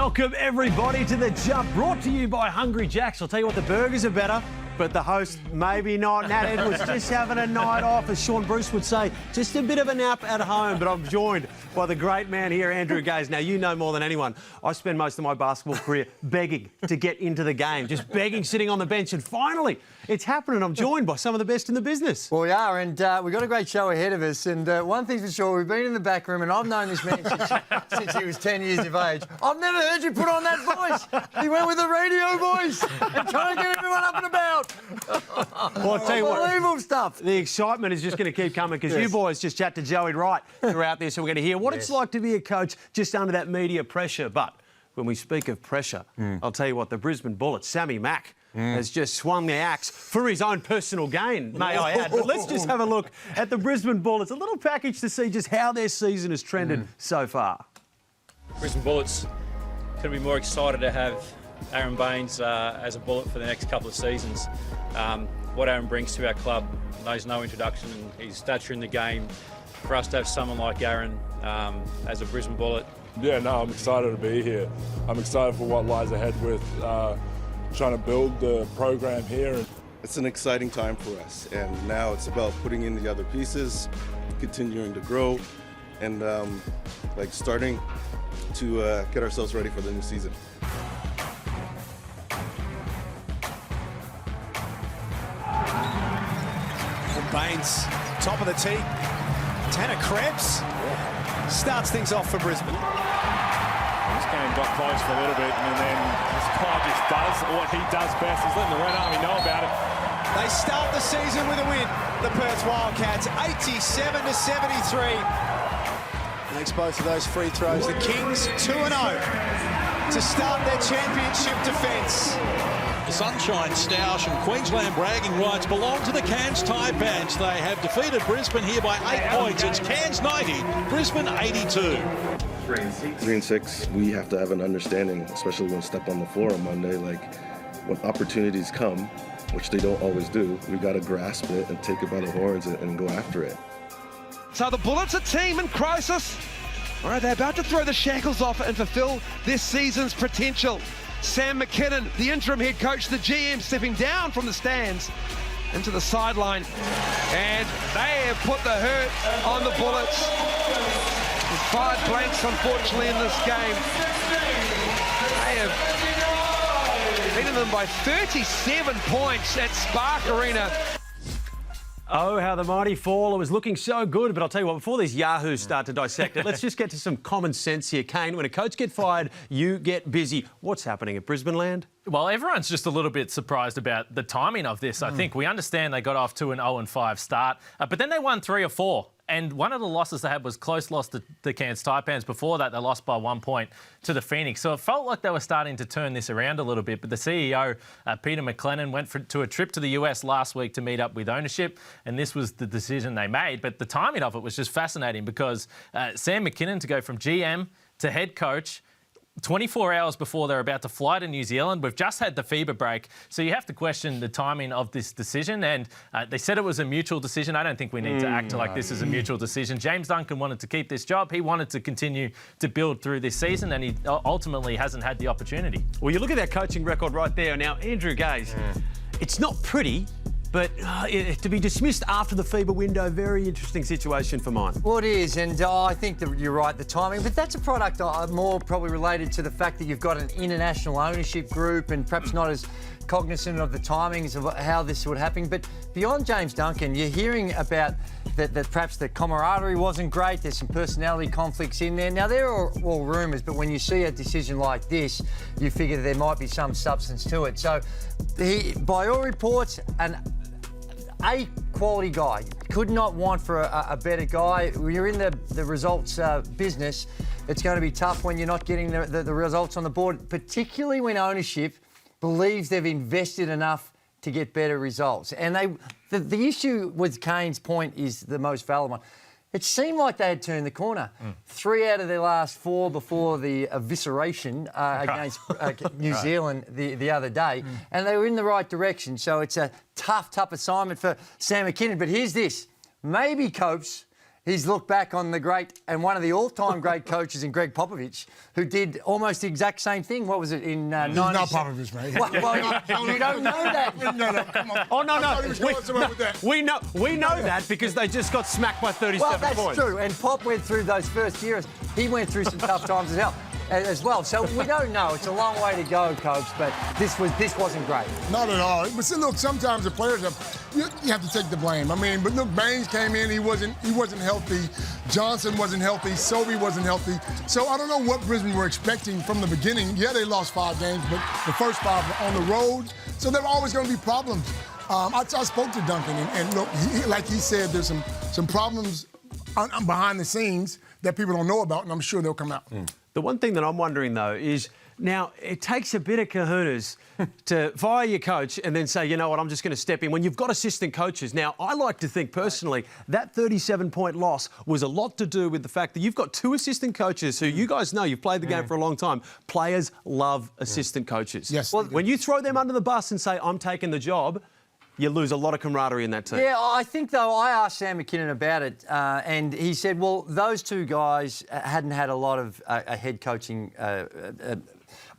Welcome, everybody, to The Jump, brought to you by Hungry Jack's. I'll tell you what, the burgers are better, but the host, maybe not. Nat Edwards just having a night off, as Sean Bruce would say, just a bit of a nap at home. But I'm joined by the great man here, Andrew Gaze. Now, you know more than anyone, I spend most of my basketball career begging to get into the game, just begging, sitting on the bench, and finally, it's happening. I'm joined by some of the best in the business. Well, we are, and we've got a great show ahead of us. And one thing's for sure, we've been in the back room, and I've known this man since he was 10 years of age. I've never heard you put on that voice. He went with the radio voice and trying to get everyone up and about. Well, I'll tell you what, unbelievable stuff. The excitement is just going to keep coming because you boys just chat to Joey Wright throughout this, and we're going to hear what it's like to be a coach just under that media pressure. But when we speak of pressure, I'll tell you what, the Brisbane Bullets, Sammy Mack, has just swung the axe for his own personal gain, may I add. But let's just have a look at the Brisbane Bullets, a little package to see just how their season has trended so far. Brisbane Bullets couldn't be more excited to have Aaron Baines as a Bullet for the next couple of seasons. What Aaron brings to our club knows no introduction, and his stature in the game. For us to have someone like Aaron as a Brisbane Bullet. Yeah, no, I'm excited to be here. I'm excited for what lies ahead with trying to build the program here. It's an exciting time for us, and now it's about putting in the other pieces, continuing to grow, and starting to get ourselves ready for the new season. Baines, top of the tee. Tanner Krebs starts things off for Brisbane. This game got close for a little bit, and then this guy just does what he does best. He's letting the Red Army know about it. They start the season with a win. The Perth Wildcats, 87-73. Makes both of those free throws. The Kings 2-0 to start their championship defence. The Sunshine Stoush and Queensland bragging rights belong to the Cairns Taipans. They have defeated Brisbane here by 8 points. It's Cairns 90, Brisbane 82. 3 and 6, we have to have an understanding, especially when we step on the floor on Monday, like when opportunities come, which they don't always do, we've got to grasp it and take it by the horns and go after it. So the Bullets a team in crisis. All right, they're about to throw the shackles off and fulfill this season's potential. Sam McKinnon, the interim head coach, the GM, stepping down from the stands into the sideline. And they have put the hurt on the Bullets. With 5 blanks, unfortunately, in this game. They have beaten them by 37 points at Spark Arena. Oh, how the mighty fall. It was looking so good. But I'll tell you what, before these yahoos start to dissect it, let's just get to some common sense here. Kane, when a coach gets fired, you get busy. What's happening at Brisbane land? Well, everyone's just a little bit surprised about the timing of this. I think we understand they got off to an 0-5 start, but then they won 3 or 4. And one of the losses they had was close loss to the Cairns Taipans. Before that, they lost by 1 point to the Phoenix. So it felt like they were starting to turn this around a little bit. But the CEO, Peter McLennan, went to a trip to the US last week to meet up with ownership. And this was the decision they made. But the timing of it was just fascinating because Sam McKinnon to go from GM to head coach 24 hours before they're about to fly to New Zealand. We've just had the FIBA break, so you have to question the timing of this decision. And they said it was a mutual decision. I don't think we need to act like this is a mutual decision. James Duncan wanted to keep this job. He wanted to continue to build through this season, and he ultimately hasn't had the opportunity. Well, you look at that coaching record right there. Now, Andrew Gaze, it's not pretty, but to be dismissed after the FIBA window, very interesting situation for mine. Well, it is, and I think that you're right, the timing, but that's a product more probably related to the fact that you've got an international ownership group and perhaps not as cognizant of the timings of how this would happen. But beyond James Duncan, you're hearing about that perhaps the camaraderie wasn't great. There's some personality conflicts in there. Now, they're all rumours, but when you see a decision like this, you figure there might be some substance to it. So, by all reports, a quality guy. Could not want for a better guy. When you're in the results business, it's going to be tough when you're not getting the results on the board, particularly when ownership believes they've invested enough to get better results. And the issue with Kane's point is the most valid one. It seemed like they had turned the corner. 3 out of their last 4 before the evisceration against New Zealand the other day. And they were in the right direction. So it's a tough assignment for Sam McKinnon. But here's this. Maybe, Copes, he's looked back on the great and one of the all-time great coaches in Greg Popovich, who did almost the exact same thing. What was it in 90s? He's not Popovich, mate. Well, you don't know that. No, come on. Oh, no. We know. We know that because they just got smacked by 37 Well, points. that's true. And Pop went through those first years. He went through some tough times as well. So we don't know. It's a long way to go, Coach, but this wasn't great. Not at all. But see, look, sometimes the players you have to take the blame. I mean, but look, Baines came in. He wasn't healthy. Johnson wasn't healthy. Sobey wasn't healthy. So I don't know what Brisbane were expecting from the beginning. Yeah, they lost 5 games, but the first 5 were on the road. So there were always going to be problems. I spoke to Duncan, and look, like he said, there's some problems behind the scenes that people don't know about, and I'm sure they'll come out. The one thing that I'm wondering, though, is now it takes a bit of kahunas to fire your coach and then say, you know what, I'm just going to step in when you've got assistant coaches. Now, I like to think personally that 37-point loss was a lot to do with the fact that you've got 2 assistant coaches who you guys know, you've played the game for a long time. Players love assistant coaches. Yes. Well, when you throw them under the bus and say, I'm taking the job, you lose a lot of camaraderie in that team. Yeah, I think, though, I asked Sam McKinnon about it, and he said, well, those 2 guys hadn't had a lot of a head coaching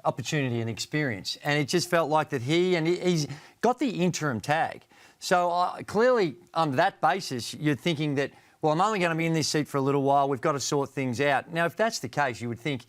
opportunity and experience, and it just felt like that he's got the interim tag. So clearly, on that basis, you're thinking that, well, I'm only going to be in this seat for a little while. We've got to sort things out. Now, if that's the case, you would think,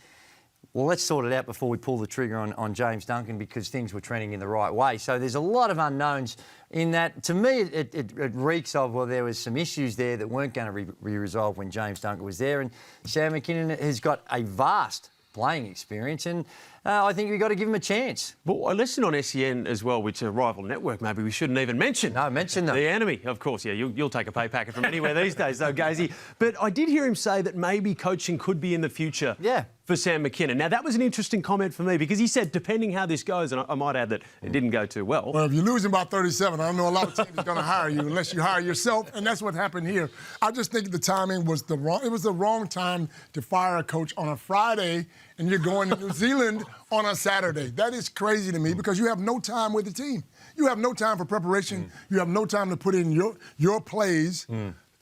well, let's sort it out before we pull the trigger on James Duncan because things were trending in the right way. So there's a lot of unknowns in that. To me, it reeks of, well, there was some issues there that weren't going to be resolved when James Duncan was there. And Sam McKinnon has got a vast playing experience, and I think we've got to give him a chance. Well, I listen on SEN as well, which is a rival network. Maybe we shouldn't even mention. No, mention them. The enemy, of course. Yeah, you'll take a pay packet from anywhere these days, though, Gazy. But I did hear him say that maybe coaching could be in the future. Yeah. For Sam McKinnon. Now, that was an interesting comment for me because he said, depending how this goes, and I might add that it didn't go too well. Well, if you're losing by 37, I don't know a lot of teams are going to hire you unless you hire yourself, and that's what happened here. I just think the timing was the wrong time to fire a coach on a Friday, and you're going to New Zealand on a Saturday. That is crazy to me because you have no time with the team. You have no time for preparation. You have no time to put in your plays.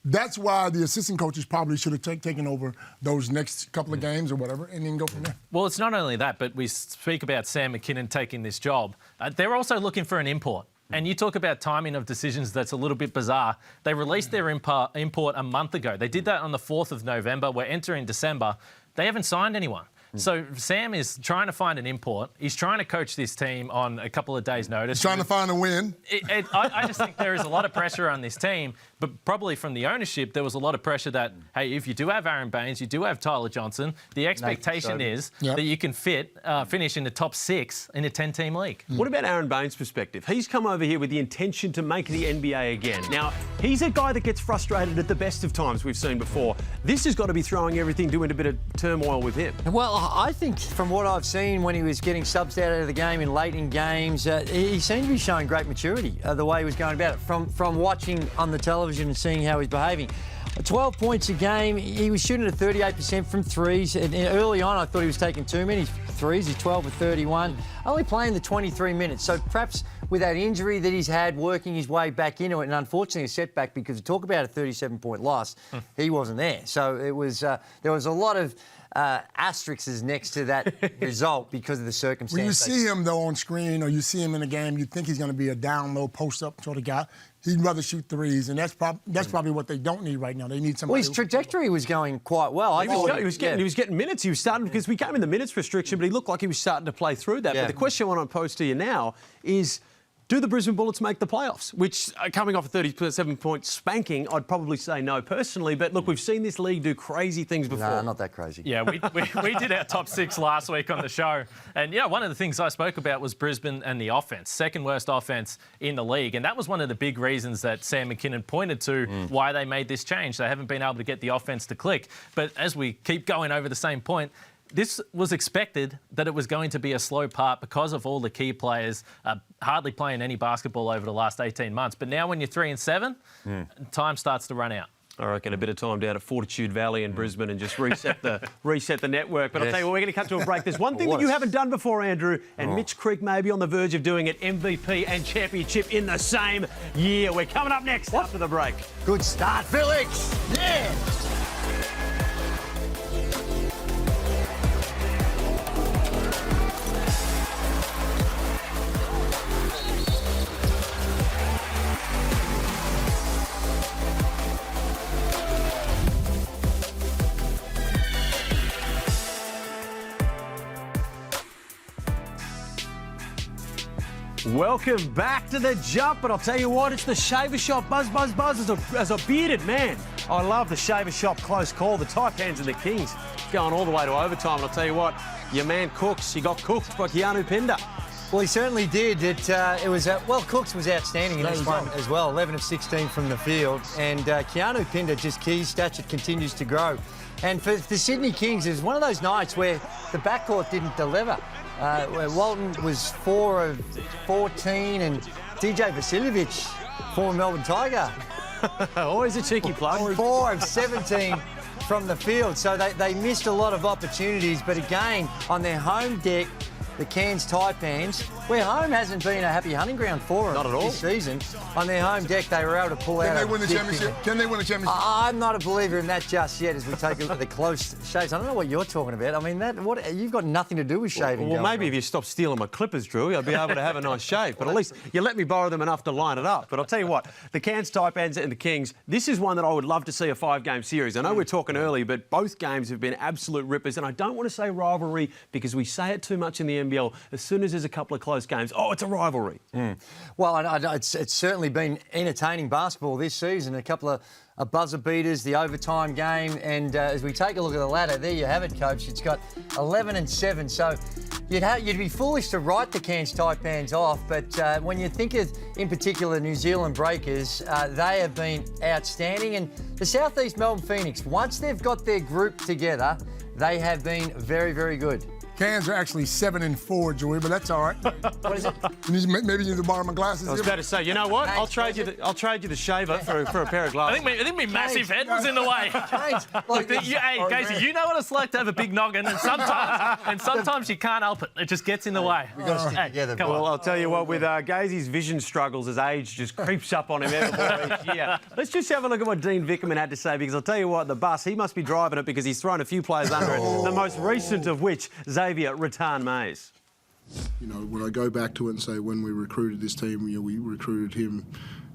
That's why the assistant coaches probably should have taken over those next couple of games or whatever and then go from there. Well, it's not only that, but we speak about Sam McKinnon taking this job. They're also looking for an import. And you talk about timing of decisions that's a little bit bizarre. They released their import a month ago. They did that on the 4th of November. We're entering December. They haven't signed anyone. So Sam is trying to find an import. He's trying to coach this team on a couple of days' notice. He's trying to find a win. I just think there is a lot of pressure on this team, but probably from the ownership, there was a lot of pressure that, hey, if you do have Aaron Baines, you do have Tyler Johnson, the expectation is that you can finish in the top 6 in a 10-team league. What about Aaron Baines' perspective? He's come over here with the intention to make the NBA again. Now, he's a guy that gets frustrated at the best of times we've seen before. This has got to be throwing everything to a bit of turmoil with him. Well, I think from what I've seen when he was getting subs out of the game in late in games, he seemed to be showing great maturity the way he was going about it. From watching on the television and seeing how he's behaving. 12 points a game. He was shooting at 38% from threes. And early on, I thought he was taking too many threes. He's 12 of 31. Only playing the 23 minutes. So perhaps with that injury that he's had, working his way back into it, and unfortunately a setback because we talk about a 37-point loss, he wasn't there. So it was there was a lot of asterisks next to that result because of the circumstances. When you see him, though, on screen or you see him in a game, you think he's going to be a down-low, post-up sort of guy. He'd rather shoot threes, and that's probably what they don't need right now. They need somebody. Well, his trajectory was going quite well. He was getting minutes. He was starting because we came in the minutes restriction, but he looked like he was starting to play through that. But the question I want to pose to you now is, do the Brisbane Bullets make the playoffs? Which, coming off a 37-point spanking, I'd probably say no personally. But look, we've seen this league do crazy things before. No, not that crazy. Yeah, we did our top 6 last week on the show. And, yeah, one of the things I spoke about was Brisbane and the offence. Second worst offence in the league. And that was one of the big reasons that Sam McKinnon pointed to why they made this change. They haven't been able to get the offence to click. But as we keep going over the same point, this was expected that it was going to be a slow part because of all the key players hardly playing any basketball over the last 18 months. But now when you're 3-7, time starts to run out. I reckon a bit of time down at Fortitude Valley in Brisbane and just reset the network. But I'll tell you what, we're going to cut to a break. There's one thing that you haven't done before, Andrew, and Mitch Creek may be on the verge of doing it, MVP and championship in the same year. We're coming up next after the break. Good start, Felix. Yeah. Welcome back to The Jump, but I'll tell you what, it's the Shaver Shop Buzz Buzz Buzz. As a bearded man, I love the Shaver Shop close call. The Taipans and the Kings going all the way to overtime. And I'll tell you what, your man Cooks, he got cooked by Keanu Pinder. Well, he certainly did. Cooks was outstanding in this one as well. 11 of 16 from the field. And Keanu Pinder, just key stature continues to grow. And for the Sydney Kings, it was one of those nights where the backcourt didn't deliver. Where Walton was 4 of 14 and DJ Vasiljevic, former Melbourne Tiger. Always a cheeky plug. 4 of 17 from the field. So they missed a lot of opportunities. But again, on their home deck, the Cairns Taipans, where home hasn't been a happy hunting ground for them this season. On their home deck, they were able to pull out. Can they win the championship? Can they win the championship? I'm not a believer in that just yet. As we take a look at the close shaves, I don't know what you're talking about. I mean, you've got nothing to do with shaving. Well, maybe if you stop stealing my clippers, Drew, I'll be able to have a nice shave. But at least you let me borrow them enough to line it up. But I'll tell you what, the Cairns Taipans and the Kings, this is one that I would love to see a 5-game series. I know we're talking early, but both games have been absolute rippers. And I don't want to say rivalry because we say it too much in the NBL. As soon as there's a couple of close games, it's a rivalry. Well, it's certainly been entertaining basketball this season. A couple of buzzer beaters, the overtime game, and as we take a look at the ladder, there you have it, Coach. It's got 11 and 7. So you'd be foolish to write the Cairns Taipans off, but when you think of, in particular, New Zealand Breakers, they have been outstanding. And the South East Melbourne Phoenix, once they've got their group together, they have been very, very good. Cairns are actually 7 and 4, Joey, but that's all right. What is it? Maybe you need to borrow my glasses. I was about to say, you know what? I'll trade you the shaver for a pair of glasses. I think my massive head was in the way. Gazy, you know what it's like to have a big noggin, and sometimes you can't help it. It just gets in the way. We've got to stick together. Well, I'll tell you what, with Gazy's vision struggles as age just creeps up on him every more each year. Let's just have a look at what Dean Vickerman had to say, because I'll tell you what, the bus, he must be driving it because he's thrown a few players under it. The most recent of which, Xavier Rattan-Mays. You know, when I go back to it and say when we recruited this team, we recruited him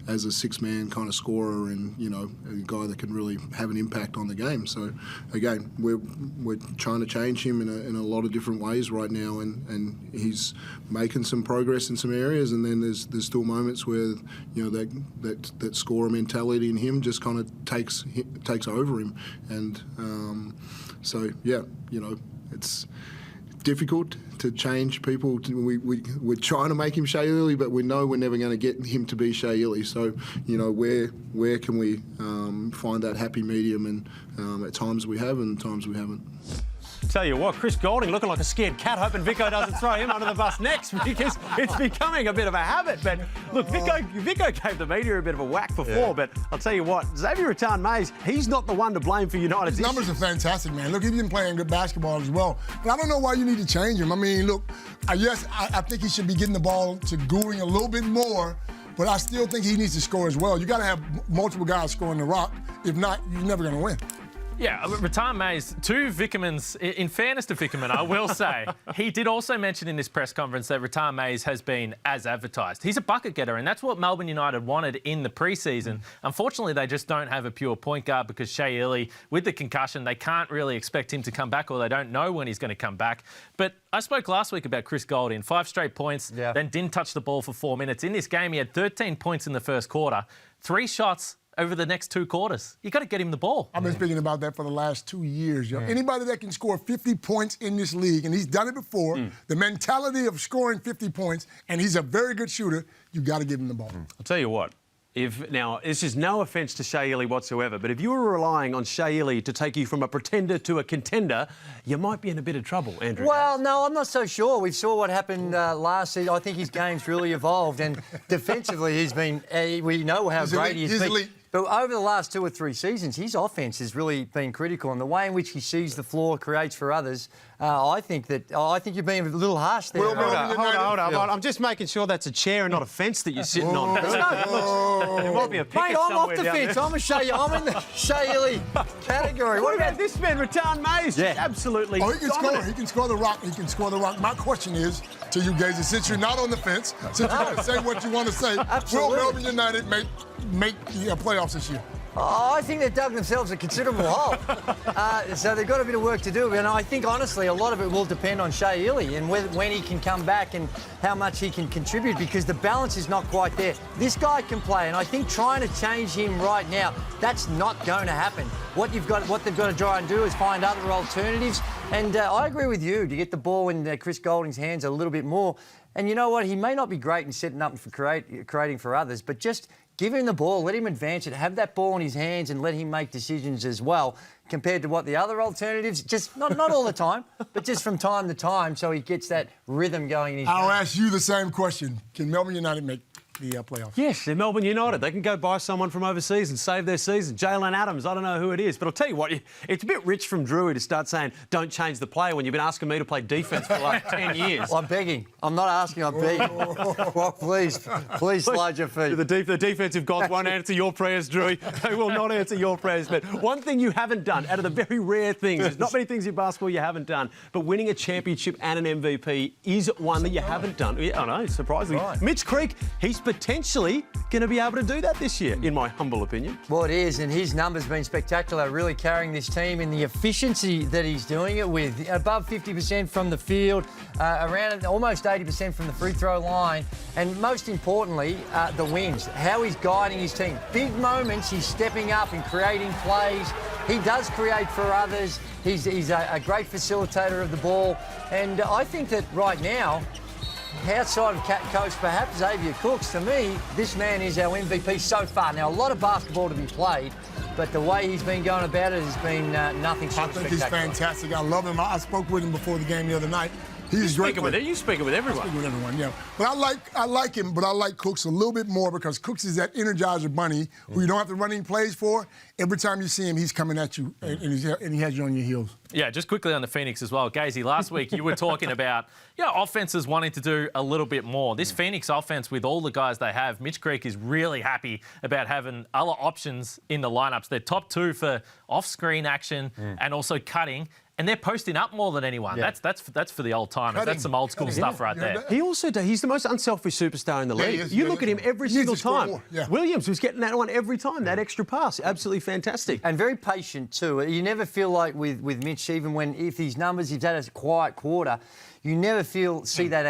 as a 6-man kind of scorer and, a guy that can really have an impact on the game. So, again, we're trying to change him in a lot of different ways right now, and he's making some progress in some areas, and then there's still moments where, that scorer mentality in him just kind of takes over him. And it's difficult to change people. We're trying to make him Shea Ely, but we know we're never going to get him to be Shea Ely. So, where can we find that happy medium? And at times we have, and times we haven't. Tell you what, Chris Goulding looking like a scared cat, hoping Vico doesn't throw him under the bus next, because it's becoming a bit of a habit. But look, Vico gave the media a bit of a whack before, but I'll tell you what, Xavier Rattan-Mays, he's not the one to blame for United's His numbers are fantastic, man. Look, he's been playing good basketball as well. But I don't know why you need to change him. I mean, look, yes, I think he should be getting the ball to Goulding a little bit more, but I still think he needs to score as well. You got to have multiple guys scoring the rock. If not, you're never going to win. Yeah, Rattan-Mays, to Vickerman's, in fairness to Vickerman, I will say, he did also mention in this press conference that Rattan-Mays has been as advertised. He's a bucket getter, and that's what Melbourne United wanted in the pre-season. Unfortunately, they just don't have a pure point guard because Shea Ely, with the concussion, they can't really expect him to come back, or they don't know when he's going to come back. But I spoke last week about Chris Goulding, 5 straight points, then didn't touch the ball for 4 minutes. In this game, he had 13 points in the first quarter, 3 shots over the next 2 quarters. You got to get him the ball. I've been speaking about that for the last 2 years. Anybody that can score 50 points in this league, and he's done it before, the mentality of scoring 50 points, and he's a very good shooter, you got to give him the ball. I'll tell you what. Now, this is no offence to Shea Ely whatsoever, but if you were relying on Shea Ely to take you from a pretender to a contender, you might be in a bit of trouble, Andrew. Well, no, I'm not so sure. We saw what happened last season. I think his game's really evolved, and defensively he's been... we know how great he is. But over the last 2 or 3 seasons, his offense has really been critical, and the way in which he sees the floor, creates for others. I think you're being a little harsh there. Hold on. I'm just making sure that's a chair and not a fence that you're sitting on. There might be a picket Mate, I'm off the somewhere fence. I'm in the Shea Ili category. What about this man, Rattan Mays? Yeah. Absolutely. Oh, he can score. He can score the rock. He can score the rock. My question is to you guys, since you're not on the fence, since you're going to say what you want to say, will Melbourne United make the playoffs this year? Oh, I think they've dug themselves a considerable hole. So they've got a bit of work to do. And I think, honestly, a lot of it will depend on Shea Ili and when he can come back and how much he can contribute, because the balance is not quite there. This guy can play, and I think trying to change him right now, that's not going to happen. What they've got to try and do is find other alternatives. And I agree with you, to get the ball in Chris Golding's hands a little bit more. And you know what? He may not be great in setting up and for creating for others, but just give him the ball, let him advance it, have that ball in his hands and let him make decisions as well, compared to what the other alternatives, just not all the time, but just from time to time, so he gets that rhythm going in his game. I'll ask you the same question. Can Melbourne United make the playoffs? Yes, they're Melbourne United. They can go buy someone from overseas and save their season. Jalen Adams, I don't know who it is, but I'll tell you what, it's a bit rich from Drewy to start saying, don't change the play when you've been asking me to play defence for like 10 years. I'm begging. I'm not asking, I'm begging. Well, please slide your feet. The defensive gods won't answer your prayers, Drewy. They will not answer your prayers. But one thing you haven't done, out of the very rare things, there's not many things in basketball you haven't done, but winning a championship and an MVP is one that you haven't done. Yeah, I know, surprisingly. Right. Mitch Creek, he's potentially going to be able to do that this year, in my humble opinion. Well, it is, and his numbers been spectacular, really carrying this team in the efficiency that he's doing it with. Above 50% from the field, around almost 80% from the free throw line, and most importantly, the wins. How he's guiding his team. Big moments, he's stepping up and creating plays. He does create for others. He's a great facilitator of the ball, and I think that right now, outside of coach, perhaps Xavier Cooks, to me, this man is our MVP so far. Now, a lot of basketball to be played, but the way he's been going about it has been nothing short of spectacular. I think he's fantastic. I love him. I spoke with him before the game the other night. He's great. You speaking with everyone. I speak with everyone, yeah. But I like him, but I like Cooks a little bit more because Cooks is that energizer bunny who you don't have to run any plays for. Every time you see him, he's coming at you, and he has you on your heels. Yeah, just quickly on the Phoenix as well. Gazy, last week you were talking about offenses wanting to do a little bit more. This Phoenix offense, with all the guys they have, Mitch Creek is really happy about having other options in the lineups. They're top 2 for off-screen action and also cutting. And they're posting up more than anyone. Yeah. That's for the old timers. That's some old school stuff right there. He also he's the most unselfish superstar in the league. You look at him every single time. Yeah. Williams was getting that one every time, that extra pass. Absolutely fantastic. And very patient too. You never feel like with Mitch, even if his numbers, he's had a quiet quarter, you never see that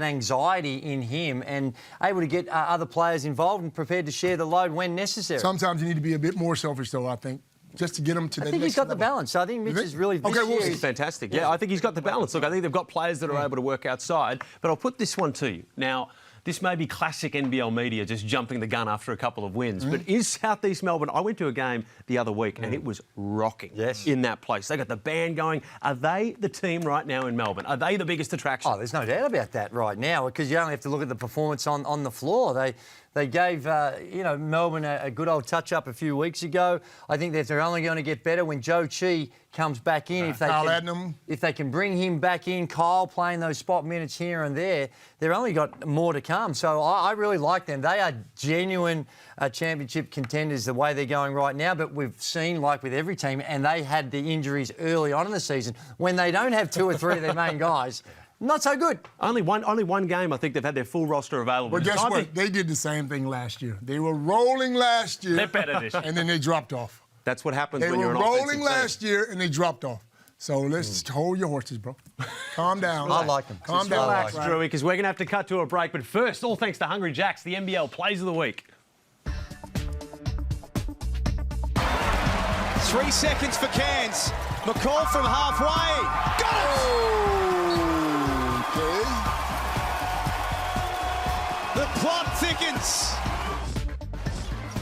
anxiety in him, and able to get other players involved and prepared to share the load when necessary. Sometimes you need to be a bit more selfish, though, I think. Just to get him to that next level. I think he's got the balance. I think Mitch is really... He's fantastic. Yeah, I think he's got the balance. Look, I think they've got players that are able to work outside. But I'll put this one to you. Now, this may be classic NBL media just jumping the gun after a couple of wins. But is South East Melbourne... I went to a game the other week and it was rocking in that place. They got the band going. Are they the team right now in Melbourne? Are they the biggest attraction? Oh, there's no doubt about that right now, because you only have to look at the performance on the floor. They gave Melbourne a good old touch-up a few weeks ago. I think that they're only going to get better when Joe Chi comes back in. If they can bring him back in, Kyle playing those spot minutes here and there, they've only got more to come. So I really like them. They are genuine championship contenders the way they're going right now. But we've seen, like with every team, and they had the injuries early on in the season, when they don't have 2 or 3 of their main guys, not so good. Only one game, I think they've had their full roster available. But guess what? They did the same thing last year. They were rolling last year. They're better this year. And then they dropped off. That's what happens when you're an offensive team. They were rolling last year and they dropped off. So let's hold your horses, bro. Calm down. I like them. Calm down. Relax, Drewy, because we're going to have to cut to a break. But first, all thanks to Hungry Jacks, the NBL Plays of the Week. 3 seconds for Cairns. McCall from halfway. Got it! The plot thickens.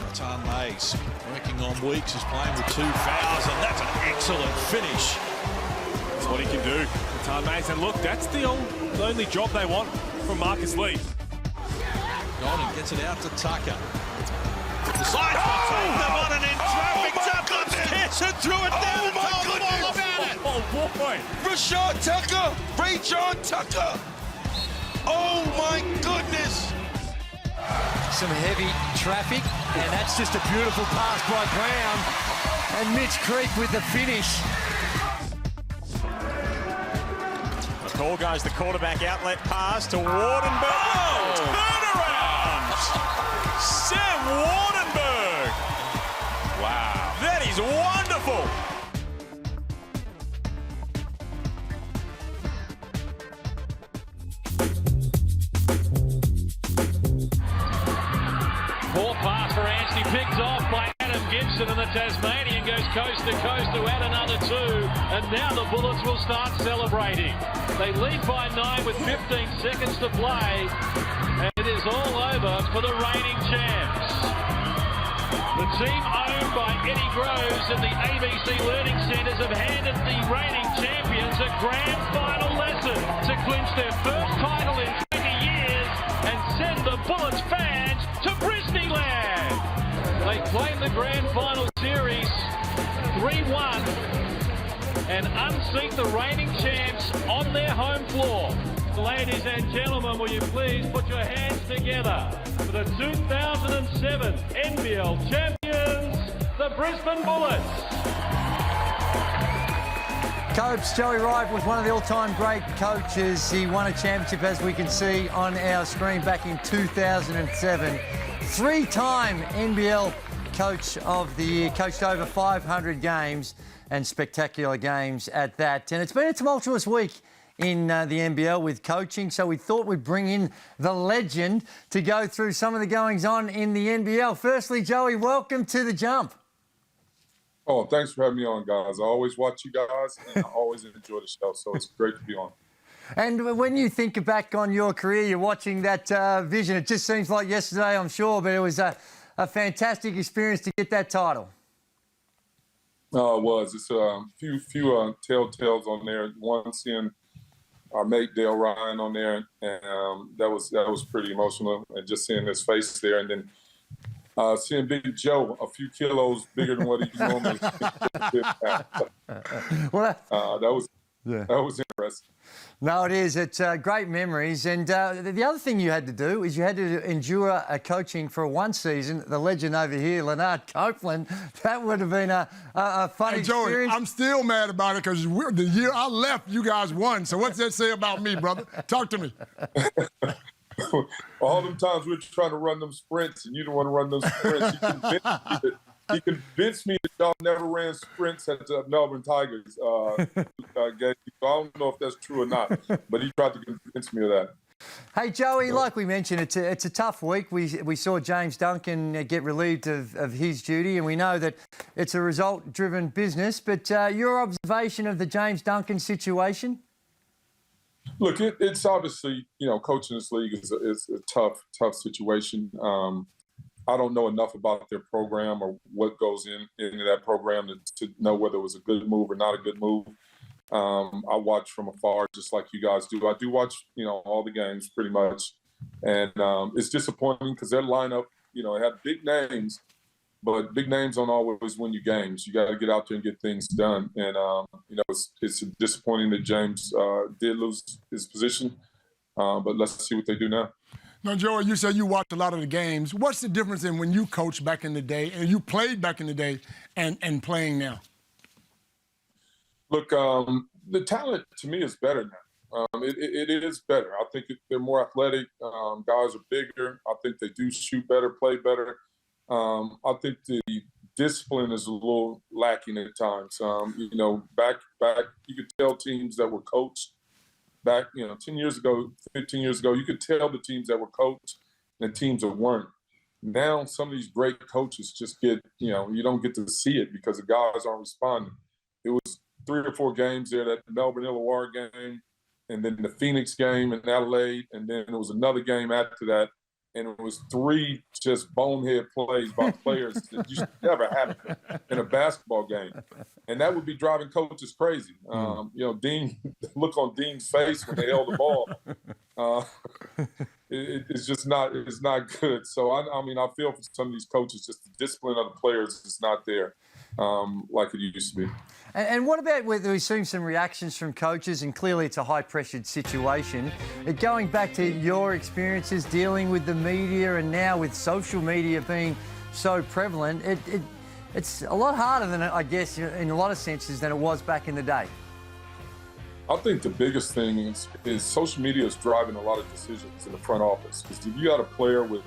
Rattan Mays working on Weeks, is playing with 2 fouls, and that's an excellent finish. That's what he can do. Rattan Mays, and look, that's the only job they want from Marcus Lee. Golden gets it out to Tucker. Decides to take them on an in traffic. Duncan Pearson threw it down and told them all about it. Oh, boy. Rashad Tucker. Ray John Tucker. Oh, my goodness. Some heavy traffic, and that's just a beautiful pass by Brown. And Mitch Creek with the finish. The call goes the quarterback outlet pass to Wardenberg. Oh, turnaround! Sam Wardenberg. Wow, that is wonderful. Poor pass for Anstey, picked off by Adam Gibson, and the Tasmanian goes coast to coast to add another 2, and now the Bullets will start celebrating. They lead by 9 with 15 seconds to play, and it is all over for the reigning champs. The team owned by Eddie Groves and the ABC Learning Centres have handed the reigning champions a grand final lesson to clinch their first title in 20 years and send the Bullets fans to Disneyland. They claim the grand final series 3-1 and unseat the reigning champs on their home floor. Ladies and gentlemen, will you please put your hands together for the 2007 NBL champions, the Brisbane Bullets. Coach Joey Wright was one of the all-time great coaches. He won a championship, as we can see on our screen, back in 2007. Three-time NBL Coach of the Year, coached over 500 games and spectacular games at that. And it's been a tumultuous week in the NBL with coaching, so we thought we'd bring in the legend to go through some of the goings-on in the NBL. Firstly, Joey, welcome to The Jump. Oh, thanks for having me on, guys. I always watch you guys, and I always enjoy the show, so it's great to be on. And when you think back on your career, you're watching that vision. It just seems like yesterday, I'm sure, but it was a fantastic experience to get that title. It was. It's a few telltales on there. One, seeing our mate Dale Ryan on there, and that was pretty emotional. And just seeing his face there, and then seeing Big Joe a few kilos bigger than what he normally did. Well, that was interesting. No, it is. It's great memories. And the other thing you had to do is you had to endure coaching for one season. The legend over here, Lanard Copeland, that would have been a fun experience. Joey, I'm still mad about it because the year I left, you guys won. So what's that say about me, brother? Talk to me. All them times we were trying to run them sprints and you didn't want to run those sprints. He convinced me that y'all never ran sprints at the Melbourne Tigers game. So I don't know if that's true or not, but he tried to convince me of that. Hey, Joey, like we mentioned, it's a tough week. We saw James Duncan get relieved of his duty, and we know that it's a result-driven business. But your observation of the James Duncan situation? Look, it's obviously, coaching this league is a tough situation. I don't know enough about their program or what goes into that program to know whether it was a good move or not a good move. I watch from afar, just like you guys do. I do watch, all the games pretty much. And it's disappointing because their lineup, it had big names, but big names don't always win you games. You got to get out there and get things done. And, it's disappointing that James did lose his position. But let's see what they do now. Now, Joey, you said you watched a lot of the games. What's the difference in when you coached back in the day and you played back in the day and playing now? Look, the talent to me is better now. It is better. I think they're more athletic. Guys are bigger. I think they do shoot better, play better. I think the discipline is a little lacking at times. Back you could tell teams that were coached back, 10 years ago, 15 years ago, you could tell the teams that were coached and teams that weren't. Now, some of these great coaches just get, you don't get to see it because the guys aren't responding. It was 3 or 4 games there, that Melbourne Illawarra game, and then the Phoenix game in Adelaide, and then there was another game after that, and it was 3 just bonehead plays by players that used to never happen in a basketball game. And that would be driving coaches crazy. Dean, look on Dean's face when they held the ball. it's just not good. So I mean, I feel for some of these coaches, just the discipline of the players is not there like it used to be. And what about whether we've seen some reactions from coaches, and clearly it's a high-pressured situation. Going back to your experiences dealing with the media and now with social media being so prevalent, it's a lot harder than, I guess, in a lot of senses than it was back in the day. I think the biggest thing is social media is driving a lot of decisions in the front office. Because if you got a player with,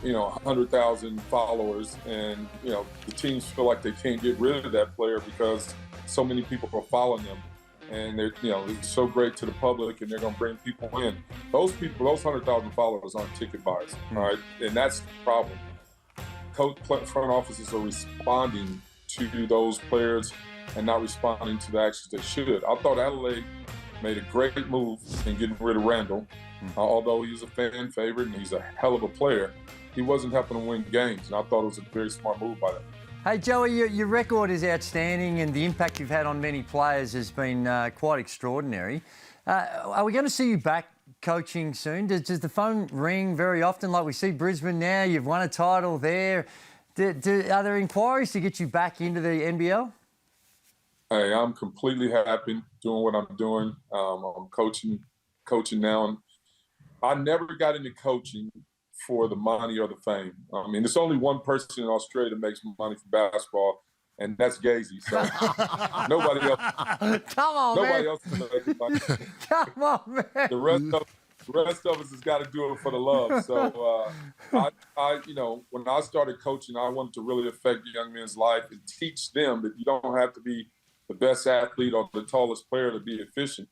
100,000 followers, and the teams feel like they can't get rid of that player because so many people are following them, and they're it's so great to the public, and they're going to bring people in. Those people, those 100,000 followers, aren't ticket buyers, all right? And that's the problem. Front offices are responding to those players and not responding to the actions they should. I thought Adelaide made a great move in getting rid of Randall. Although he's a fan favorite and he's a hell of a player, he wasn't helping them win games, and I thought it was a very smart move by them. Hey, Joey, your record is outstanding, and the impact you've had on many players has been quite extraordinary. Are we going to see you back coaching soon? Does the phone ring very often? Like we see Brisbane now, you've won a title there. Are there inquiries to get you back into the NBL? Hey, I'm completely happy doing what I'm doing. I'm coaching now, and I never got into coaching for the money or the fame. I mean, there's only one person in Australia that makes money from basketball, and that's Gazy. So nobody else. Come on, nobody man. else can make money. Come on, man. The rest of us has got to do it for the love. So when I started coaching, I wanted to really affect young men's life and teach them that you don't have to be the best athlete or the tallest player to be efficient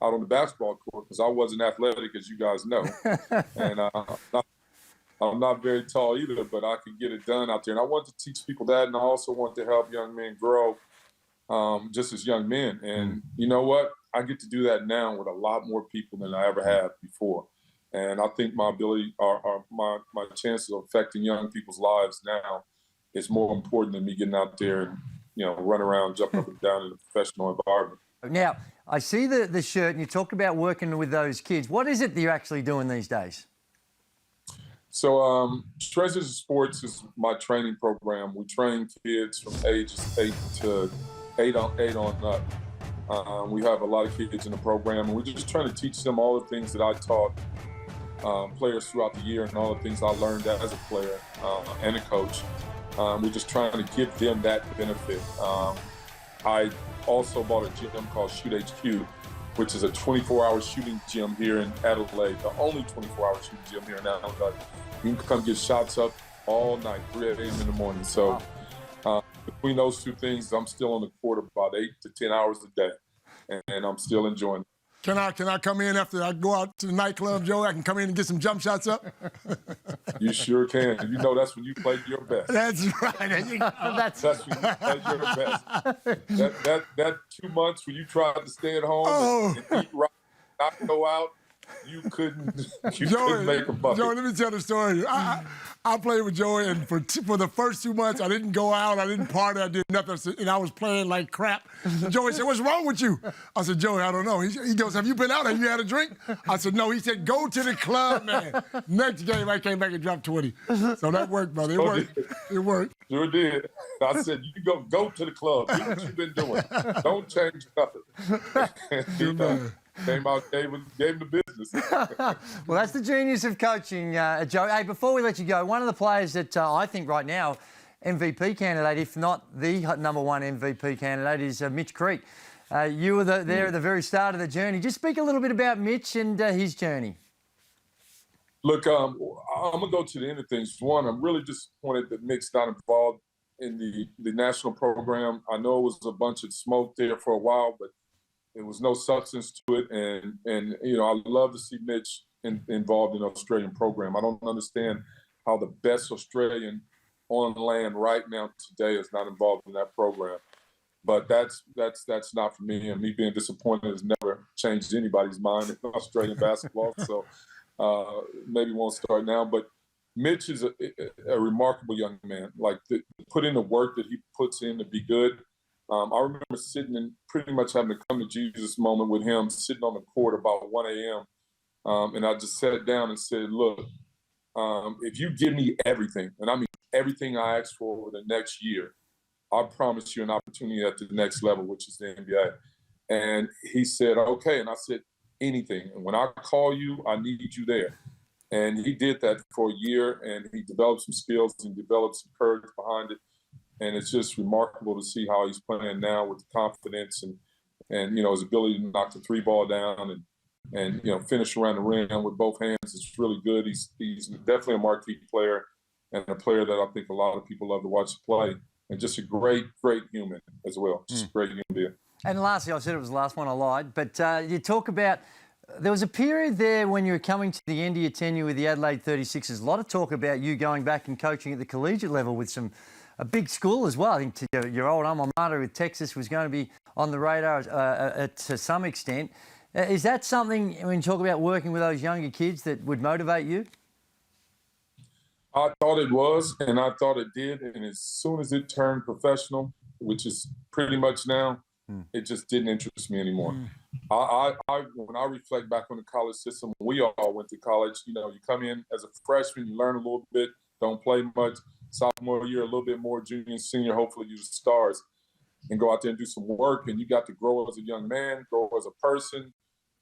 out on the basketball court, because I wasn't athletic, as you guys know. And I'm not very tall either, but I could get it done out there. And I want to teach people that, and I also want to help young men grow just as young men. And you know what? I get to do that now with a lot more people than I ever have before. And I think my ability or my chances of affecting young people's lives now is more important than me getting out there and, run around, jump up and down in a professional environment. Now, I see the shirt, and you talk about working with those kids. What is it that you're actually doing these days? So Treasures of Sports is my training program. We train kids from ages 8 to 8 on up. We have a lot of kids in the program, and we're just trying to teach them all the things that I taught players throughout the year and all the things I learned as a player and a coach. We're just trying to give them that benefit. I also bought a gym called Shoot HQ, which is a 24-hour shooting gym here in Adelaide, the only 24-hour shooting gym here in Adelaide. You can come get shots up all night, 3 a.m. in the morning. So between those two things, I'm still on the court about 8 to 10 hours a day, and I'm still enjoying it. Can I come in after I go out to the nightclub, Joe? I can come in and get some jump shots up? You sure can. That's when you play your best. That's right. That's when you play your best. That 2 months when you tried to stay at home and eat right, not go out, you couldn't make a bucket. Joey, let me tell the story. I played with Joey, and for the first 2 months, I didn't go out, I didn't party, I did nothing, and I was playing like crap. And Joey said, "What's wrong with you?" I said, "Joey, I don't know." He goes, "Have you been out? Have you had a drink?" I said, "No." He said, "Go to the club, man." Next game, I came back and dropped 20. So that worked, brother. It worked. It worked. Sure did. I said, "You go to the club. Do what you've been doing. Don't change nothing." Came out, gave him the business. Well, that's the genius of coaching, Joe. Hey, before we let you go, one of the players that I think right now, MVP candidate, if not the number one MVP candidate, is Mitch Creek. You were there at the very start of the journey. Just speak a little bit about Mitch and his journey. Look, I'm going to go to the end of things. One, I'm really disappointed that Mick's not involved in the national program. I know it was a bunch of smoke there for a while, but there was no substance to it, and I love to see Mitch involved in the Australian program. I don't understand how the best Australian on land right now today is not involved in that program. But that's not for me, and me being disappointed has never changed anybody's mind in Australian basketball. So maybe won't start now. But Mitch is a remarkable young man. Like put in the work that he puts in to be good. I remember sitting and pretty much having a come to Jesus moment with him, sitting on the court about 1 a.m. And I just sat down and said, look, if you give me everything, and I mean everything I asked for over the next year, I promise you an opportunity at the next level, which is the NBA. And he said, okay. And I said, anything. And when I call you, I need you there. And he did that for a year, and he developed some skills and developed some courage behind it. And it's just remarkable to see how he's playing now with the confidence and his ability to knock the three ball down and finish around the rim with both hands. It's really good. He's definitely a marquee player and a player that I think a lot of people love to watch play, and just a great, great human as well. Just a great human being. And lastly, I said it was the last one, I lied, but you talk about there was a period there when you were coming to the end of your tenure with the Adelaide 36ers. A lot of talk about you going back and coaching at the collegiate level with a big school as well. I think your old alma mater with Texas was going to be on the radar to some extent. Is that something, when you talk about working with those younger kids, that would motivate you? I thought it was, and I thought it did. And as soon as it turned professional, which is pretty much now, it just didn't interest me anymore. When I reflect back on the college system, we all went to college. You come in as a freshman, you learn a little bit, don't play much. Sophomore year, a little bit more. Junior and senior, hopefully you're the stars and go out there and do some work. And you got to grow as a young man, grow as a person.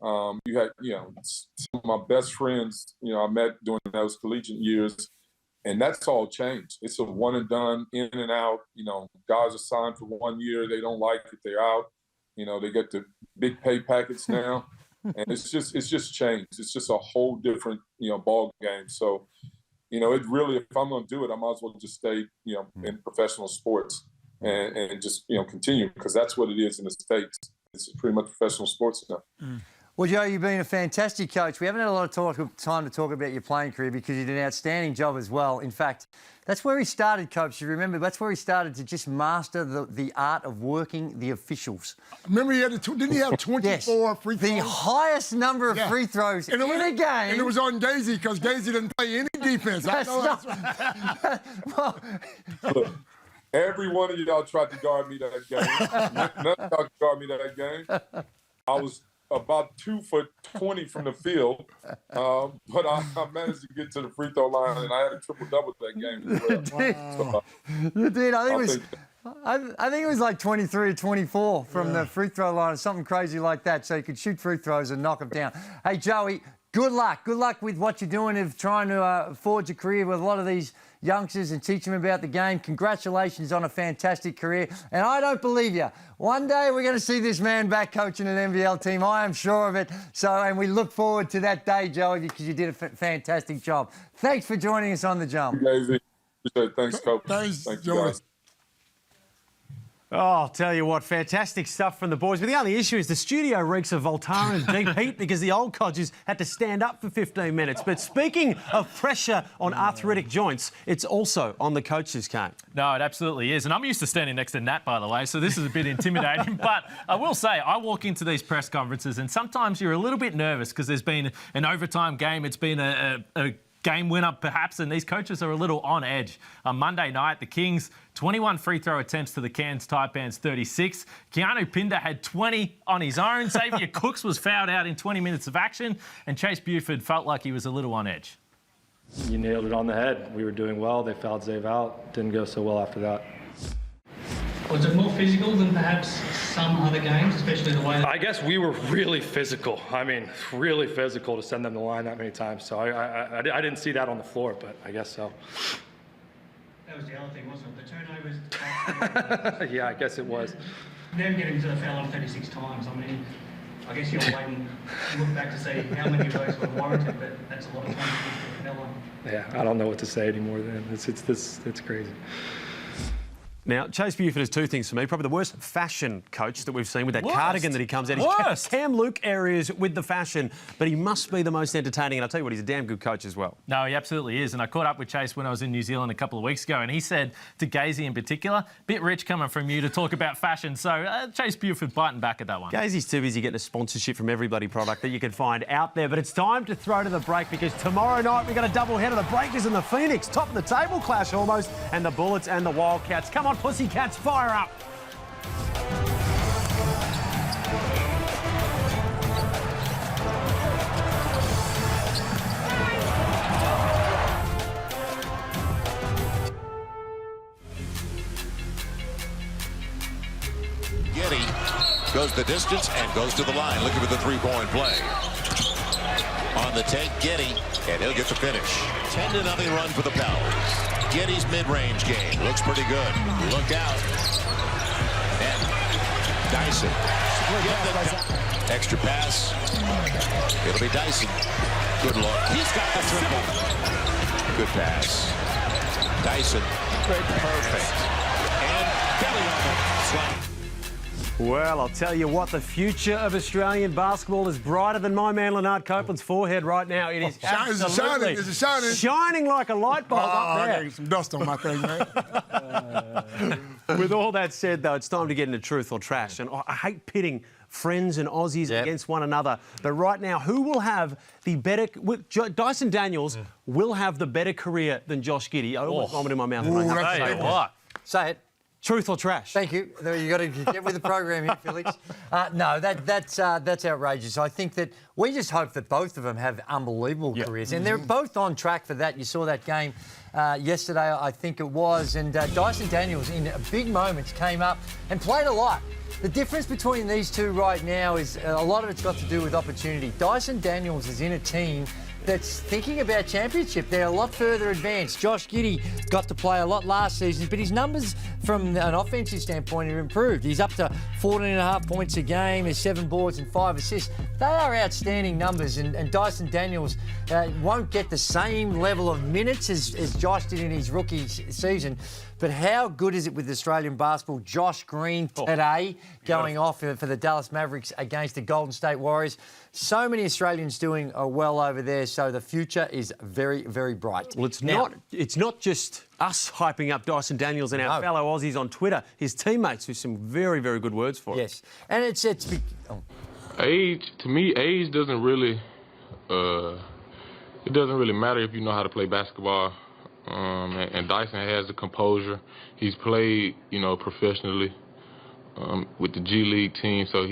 You had, some of my best friends, I met during those collegiate years. And that's all changed. It's a one and done, in and out. Guys are signed for 1 year. They don't like it. They're out. They get the big pay packets now. And it's just changed. It's just a whole different, ball game. So, it really, if I'm going to do it, I might as well just stay, in professional sports and just, continue, because that's what it is in the States. It's pretty much professional sports now. Well, Joe, you've been a fantastic coach. We haven't had a lot of time to talk about your playing career because you did an outstanding job as well. In fact, that's where he started, Coach. You remember, that's where he started to just master the art of working the officials. Remember, didn't he have 24 yes. free throws? The highest number of free throws in a game. And it was on Daisy, because Daisy didn't play any defense. Look, every one of y'all tried to guard me that game. None of y'all could guard me that game. I was about 2 for 20 from the field, but I managed to get to the free throw line, and I had a triple-double that game as well. You did. I think it was like 23 or 24 from the free throw line, or something crazy like that, so you could shoot free throws and knock them down. Hey, Joey, good luck. Good luck with what you're doing of trying to forge a career with a lot of these youngsters and teach them about the game. Congratulations on a fantastic career. And I don't believe you. One day we're going to see this man back coaching an NBL team. I am sure of it. And we look forward to that day, Joey, because you did a fantastic job. Thanks for joining us on The Jump. Thanks, Coach. Thanks, Thank Joey. you, guys. Oh, I'll tell you what, fantastic stuff from the boys. But the only issue is the studio reeks of Voltaren and deep heat because the old codgers had to stand up for 15 minutes. But speaking of pressure on arthritic joints, it's also on the coaches' Kane. No, it absolutely is. And I'm used to standing next to Nat, by the way, so this is a bit intimidating. But I will say, I walk into these press conferences and sometimes you're a little bit nervous because there's been an overtime game. It's been a game winner, perhaps, and these coaches are a little on edge. On Monday night, the Kings, 21 free throw attempts to the Cairns Taipans 36. Keanu Pinder had 20 on his own. Xavier Cooks was fouled out in 20 minutes of action, and Chase Buford felt like he was a little on edge. You nailed it on the head. We were doing well. They fouled Xav out. Didn't go so well after that. Was it more physical than perhaps some other games, especially the way that... I guess we were really physical. I mean, really physical to send them the line that many times. So I didn't see that on the floor, but I guess so. That was the other thing, wasn't it? The turnovers... Yeah, I guess it was. Them getting to the foul line 36 times, I mean, I guess you're waiting to look back to see how many of those were warranted, but that's a lot of time to the foul line. Yeah, I don't know what to say anymore then. It's crazy. Now, Chase Buford has two things for me. Probably the worst fashion coach that we've seen with that cardigan that he comes out. He's Cam Luke areas with the fashion, but he must be the most entertaining. And I'll tell you what, he's a damn good coach as well. No, he absolutely is. And I caught up with Chase when I was in New Zealand a couple of weeks ago, and he said to Gazy in particular, bit rich coming from you to talk about fashion. So Chase Buford biting back at that one. Gazy's too busy getting a sponsorship from every bloody product that you can find out there. But it's time to throw to the break because tomorrow night we've got a double header. The Breakers and the Phoenix, top of the table clash almost, and the Bullets and the Wildcats. Come on, Pussycats, fire up. Goes the distance and goes to the line, looking for the three-point play. On the take, Giddey, and he'll get the finish. 10-0 run for the Pels. Giddey's mid-range game looks pretty good. Look out. And Dyson. Extra pass. It'll be Dyson. Good look. He's got the triple. Good pass. Dyson. Perfect. And belly on the slap. Well, I'll tell you what, the future of Australian basketball is brighter than my man Lanard Copeland's forehead right now. It is absolutely shining like a light bulb up there. I got some dust on my thing, man. With all that said, though, it's time to get into truth or trash. And I hate pitting friends and Aussies against one another. But right now, who will have the better... Dyson Daniels will have the better career than Josh Giddey. I almost vomited in my mouth. Say it. Truth or trash? Thank you. You got to get with the program here, Felix. No, that's outrageous. I think that we just hope that both of them have unbelievable careers, and they're both on track for that. You saw that game yesterday, I think it was, and Dyson Daniels in big moments came up and played a lot. The difference between these two right now is a lot of it's got to do with opportunity. Dyson Daniels is in a team that's thinking about championship. They're a lot further advanced. Josh Giddey got to play a lot last season, but his numbers from an offensive standpoint have improved. He's up to 14.5 points a game, has 7 boards and 5 assists. They are outstanding numbers, and Dyson Daniels won't get the same level of minutes as Josh did in his rookie season. But how good is it with Australian basketball? Josh Green today going off for the Dallas Mavericks against the Golden State Warriors. So many Australians doing well over there, so the future is very, very bright. Well, it's not just us hyping up Dyson Daniels and our fellow Aussies on Twitter. His teammates with some very, very good words for him. Yes, and it's age, to me, age doesn't really it doesn't really matter if you know how to play basketball. And Dyson has the composure. He's played, professionally with the G League team, so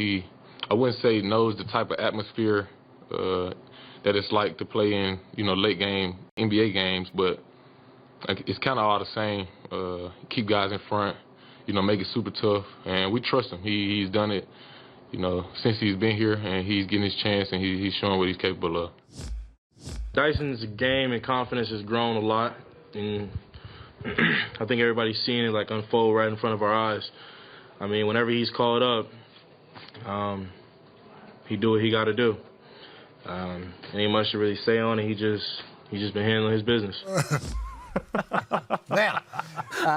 I wouldn't say knows the type of atmosphere that it's like to play in, late game NBA games, but it's kind of all the same. Keep guys in front, make it super tough, and we trust him. He's done it, since he's been here, and he's getting his chance, and he's showing what he's capable of. Dyson's game and confidence has grown a lot, and I think everybody's seeing it unfold right in front of our eyes. I mean, whenever he's called up, he do what he got to do. Ain't much to really say on it. He just been handling his business. Now,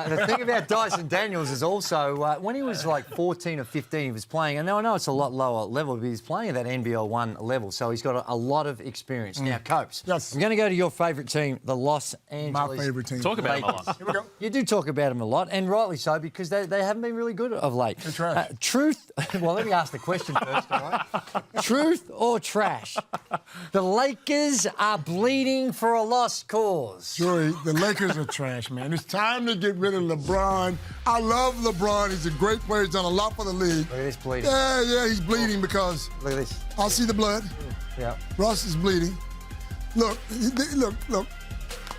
the thing about Dyson Daniels is also when he was 14 or 15, he was playing, and I know it's a lot lower level, but he's playing at that NBL 1 level, so he's got a lot of experience. Now, Copes, I'm going to go to your favourite team, the Los Angeles. My favourite team. Talk about them a lot. Here we go. You do talk about them a lot, and rightly so, because they haven't been really good of late. They're trash. Truth, well, let me ask the question first, all right? Truth or trash? The Lakers are bleeding for a lost cause. Joey, the Lakers are trash, man. It's time to get rid of LeBron. I love LeBron. He's a great player. He's done a lot for the league. Look at this bleeding. Yeah, he's bleeding because... Look at this. I see the blood. Yeah. Russ is bleeding. Look.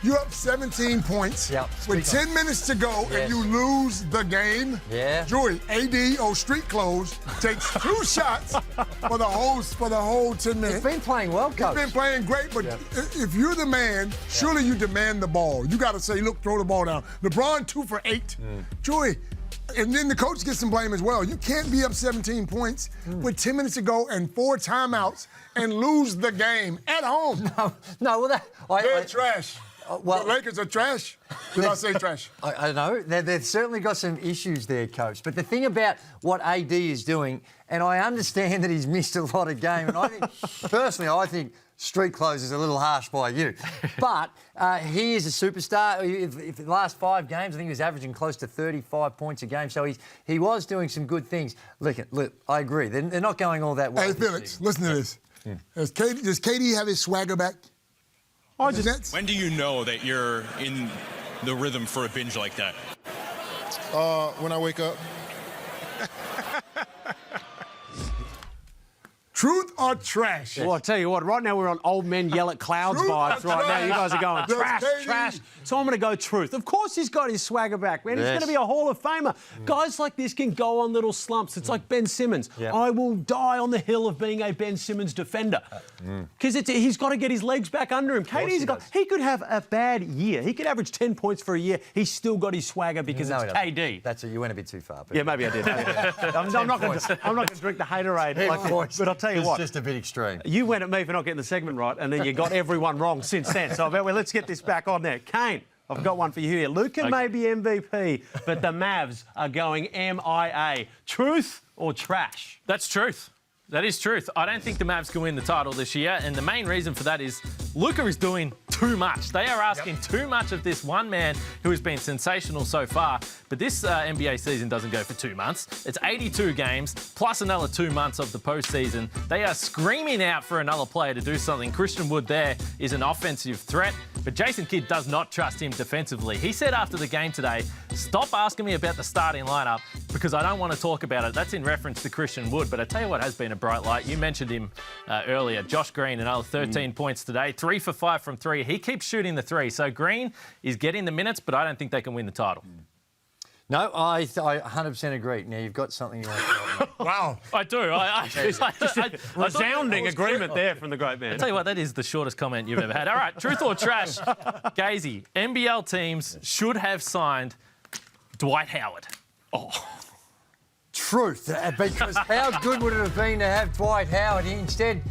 You're up 17 points with 10 minutes to go, and you lose the game. Yeah. Joey, AD, street clothes, takes 2 shots for the whole 10 minutes. He's been playing well, Coach. He's been playing great, but if you're the man, surely you demand the ball. You got to say, look, throw the ball down. LeBron 2 for 8. Joey, and then the coach gets some blame as well. You can't be up 17 points with 10 minutes to go and 4 timeouts and lose the game at home. No, they're trash. Well, the Lakers are trash. Did I say trash? I know. They've certainly got some issues there, Coach. But the thing about what AD is doing, and I understand that he's missed a lot of game, and I think street clothes is a little harsh by you. But he is a superstar. If the last 5 games, I think he was averaging close to 35 points a game. So he was doing some good things. Look, I agree. They're not going all that well. Hey, Felix, listen to this. Does KD have his swagger back? When do you know that you're in the rhythm for a binge like that? When I wake up. Truth or trash? Well, I tell you what, right now we're on old men yell at clouds Truth vibes. or Right now, you guys are going There's trash, KD. trash. So I'm going to go truth. Of course he's got his swagger back, man. He's going to be a Hall of Famer. Guys like this can go on little slumps. It's like Ben Simmons. I will die on the hill of being a Ben Simmons defender. Because he's got to get his legs back under him. He could have a bad year. He could average 10 points for a year. He's still got his swagger because it's KD. That's it. You went a bit too far. Yeah, maybe I did. I'm not going to drink the haterade. But I'll tell you what. It's just a bit extreme. You went at me for not getting the segment right, and then you got everyone wrong since then. So let's get this back on there. Kane, I've got one for you here. Luka may be MVP, but the Mavs are going MIA. Truth or trash? That's truth. That is truth. I don't think the Mavs can win the title this year, and the main reason for that is Luka is doing too much. They are asking too much of this one man who has been sensational so far, but this NBA season doesn't go for 2 months. It's 82 games, plus another 2 months of the postseason. They are screaming out for another player to do something. Christian Wood there is an offensive threat, but Jason Kidd does not trust him defensively. He said after the game today, stop asking me about the starting lineup because I don't want to talk about it. That's in reference to Christian Wood, but I tell you what has been a bright light. You mentioned him earlier. Josh Green, another 13 points today, 3 for 5 from 3. He keeps shooting the 3. So Green is getting the minutes, but I don't think they can win the title. No, I 100% agree. Now, you've got something you want to tell me. Wow. I do. Resounding agreement there from the great man. I tell you what, that is the shortest comment you've ever had. All right, truth or trash? Gazy, NBL teams should have signed Dwight Howard. Truth, because how good would it have been to have Dwight Howard? Instead,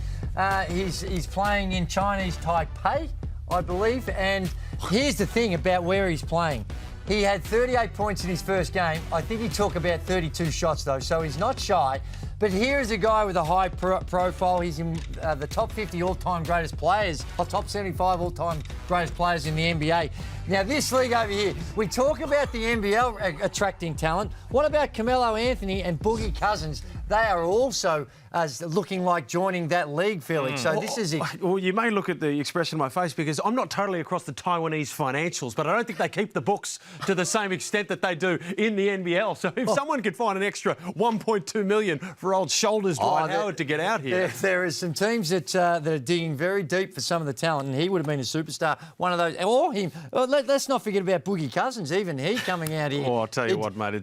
he's playing in Chinese Taipei, I believe. And here's the thing about where he's playing. He had 38 points in his first game. I think he took about 32 shots, though, so he's not shy. But here is a guy with a high profile. He's in the top 50 all-time greatest players, or top 75 all-time greatest players in the NBA. Now, this league over here, we talk about the NBL attracting talent. What about Carmelo Anthony and Boogie Cousins? They are also looking like joining that league, Felix. So this is... Well, you may look at the expression on my face because I'm not totally across the Taiwanese financials, but I don't think they keep the books to the same extent that they do in the NBL. So if someone could find an extra $1.2 million for old shoulders Dwight Howard to get out here. There are some teams that are digging very deep for some of the talent, and he would have been a superstar. One of those... Or him. Let's not forget about Boogie Cousins, even he coming out here. Oh, I'll tell you what, mate.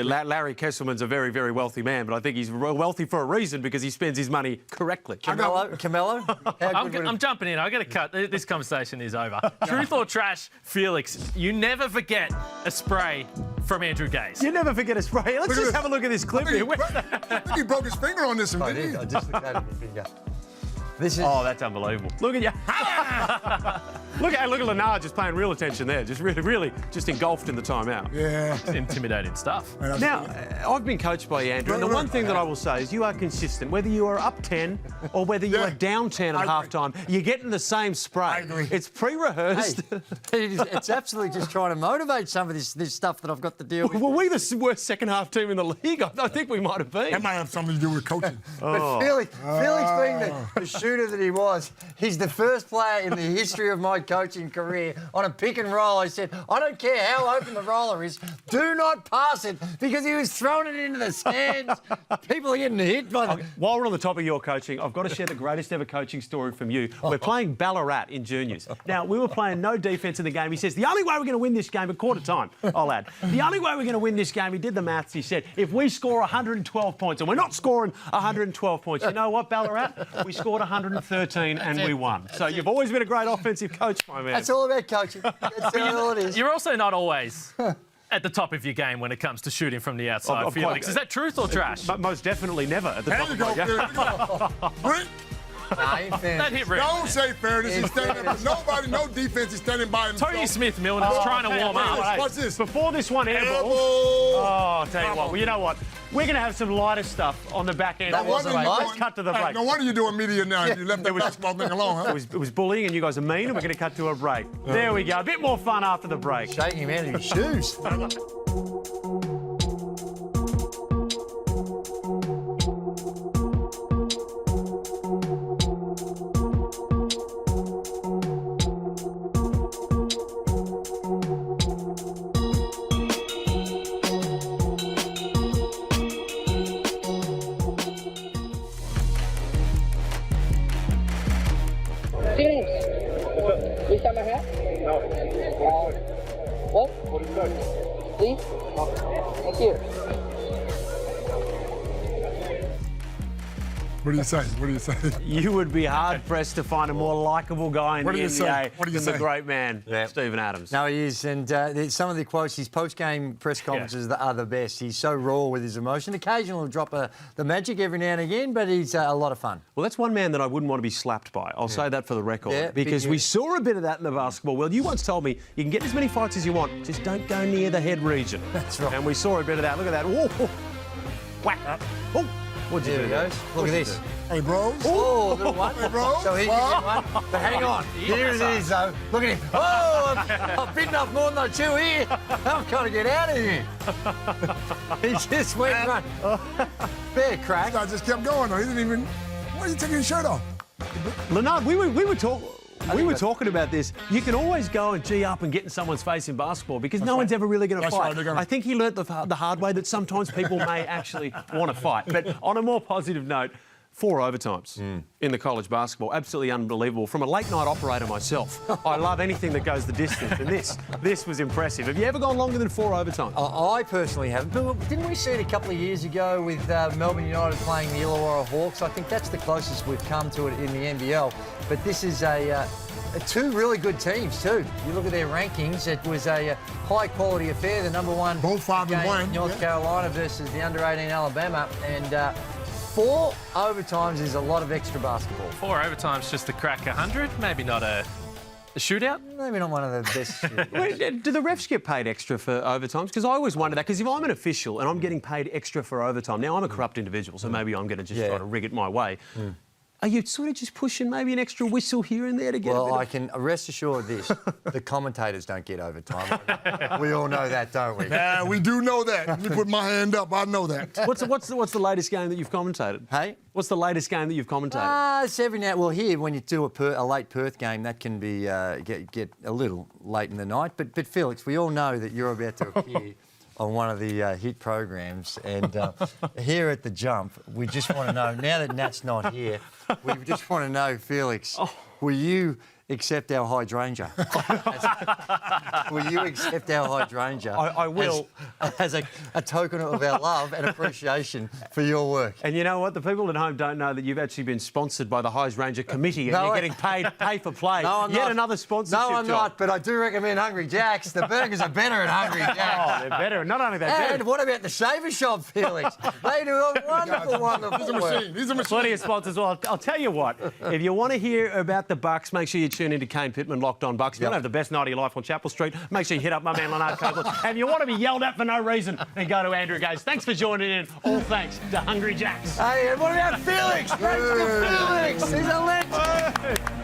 Larry Kesselman's a very, very wealthy man, but I think he's wealthy for a reason because he spends his money correctly. Carmelo? I'm jumping in. I've got to cut. This conversation is over. Truth or trash, Felix, you never forget a spray from Andrew Gaze. You never forget a spray. Let's just have a look at this clip here. He broke his finger on this one, I did. I just looked at his finger. This is... Oh, that's unbelievable. Look at you. Look at Lanard just paying real attention there. Just really just engulfed in the timeout. Yeah. It's intimidating stuff. Now, I've been coached by Andrew, and the one thing that I will say is you are consistent. Whether you are up 10 or whether you are down 10 at halftime, you're getting the same spray. I agree. It's pre-rehearsed. Hey, it's absolutely just trying to motivate some of this stuff that I've got to deal with. Were we the worst second-half team in the league? I think we might have been. That might have something to do with coaching. But Felix being the shooter that he was, he's the first player in the history of my coaching career on a pick and roll. I said, I don't care how open the roller is, do not pass it, because he was throwing it into the stands. People are getting hit by the... While we're on the topic of your coaching, I've got to share the greatest ever coaching story from you. We're playing Ballarat in juniors. Now, we were playing no defence in the game. He says, the only way we're going to win this game, at quarter time, I'll add, the only way we're going to win this game, he did the maths, he said, if we score 112 points, and we're not scoring 112 points, you know what, Ballarat? We scored 113 and we won. So you've always been a great offensive coach, my man. That's all about coaching. That's all it is. You're also not always at the top of your game when it comes to shooting from the outside, Felix. Is that truth or trash? Most definitely never at the top of my game. That hit Rick. Don't say fairness. He's standing up. Nobody, no defense is standing by himself. Tony Smith Milner is trying to warm up. What's this? Before this one airball. Oh, I'll tell you what. Well, you know what? We're going to have some lighter stuff on the back end. Let's cut to the break. No wonder you're doing media now. You left that basketball thing alone, huh? It was bullying and you guys are mean, and we're going to cut to a break. There we go. A bit more fun after the break. Shaking him out of his shoes. See? Thank you. What do you say? What do you say? You would be hard-pressed to find a more likeable guy in the NBA What do you than the say? great man, Stephen Adams. No, he is. And some of the quotes, his post-game press conferences are the best. He's so raw with his emotion. Occasionally he'll drop the magic every now and again, but he's a lot of fun. Well, that's one man that I wouldn't want to be slapped by. I'll say that for the record. Yeah, because we saw a bit of that in the basketball world. You once told me you can get as many fights as you want, just don't go near the head region. That's right. And we saw a bit of that. Look at that. Whoa. Whack. Oh. What'd you do? There he goes. Look at this. Hey, bros. Oh, little one. Hey, bros. So he gives him one. But hang on. Here it is, though. Look at him. Oh, I've bitten off more than I chew here. I'm trying to get out of here. He just went run. Fair crack. This guy just kept going, though. He didn't even... Why are you taking his shirt off? Lanard, we were talking about this. You can always go and G up and get in someone's face in basketball because no one's ever really going to fight. Right, I think he learnt the hard way that sometimes people may actually want to fight. But on a more positive note, 4 overtimes in the college basketball. Absolutely unbelievable. From a late-night operator myself, I love anything that goes the distance, and this was impressive. Have you ever gone longer than 4 overtimes? I personally haven't. But didn't we see it a couple of years ago with Melbourne United playing the Illawarra Hawks? I think that's the closest we've come to it in the NBL. But this is two really good teams too. You look at their rankings, it was a high-quality affair. The number one... Both 5-1. North Carolina versus the under-18 Alabama. And 4 overtimes is a lot of extra basketball. 4 overtimes just to crack 100? Maybe not a shootout? Maybe not one of the best shootouts. Do the refs get paid extra for overtimes? Because I always wonder that, because if I'm an official and I'm getting paid extra for overtime, now I'm a corrupt individual, so maybe I'm going to just try to rig it my way. Are you sort of just pushing maybe an extra whistle here and there to get I can rest assured this, the commentators don't get overtime. We all know that, don't we? Yeah, we do know that. Let me put my hand up. I know that. What's the latest game that you've commentated? Hey? What's the latest game that you've commentated? It's every now... Well, here, when you do a late Perth game, that can be get a little late in the night. But Felix, we all know that you're about to appear on one of the hit programs. And here at The Jump, we just want to know, now that Nat's not here, we just want to know, Felix, will you accept our hydrangea? Will you accept our hydrangea? I will. As a token of our love and appreciation for your work. And you know what? The people at home don't know that you've actually been sponsored by the Hydrangea Committee and you're getting paid pay for play. No, I'm Yet not. another sponsorship No, I'm job. not, but I do recommend Hungry Jack's. The burgers are better at Hungry Jack's. Oh, they're better. Not only that, And what about the shaver shop, Felix? They do a wonderful He's a machine. He's a machine. Plenty of sponsors. Well, I'll tell you what. If you want to hear about the Bucks, make sure you tune into Kane Pitman, Locked On Bucks. If you want to have the best night of your life on Chapel Street, make sure you hit up my man Lanard Copeland. And if you want to be yelled at for no reason, then go to Andrew Gaze. Thanks for joining in. All thanks to Hungry Jacks. Hey, and what about Felix? Thanks to Felix. He's a legend.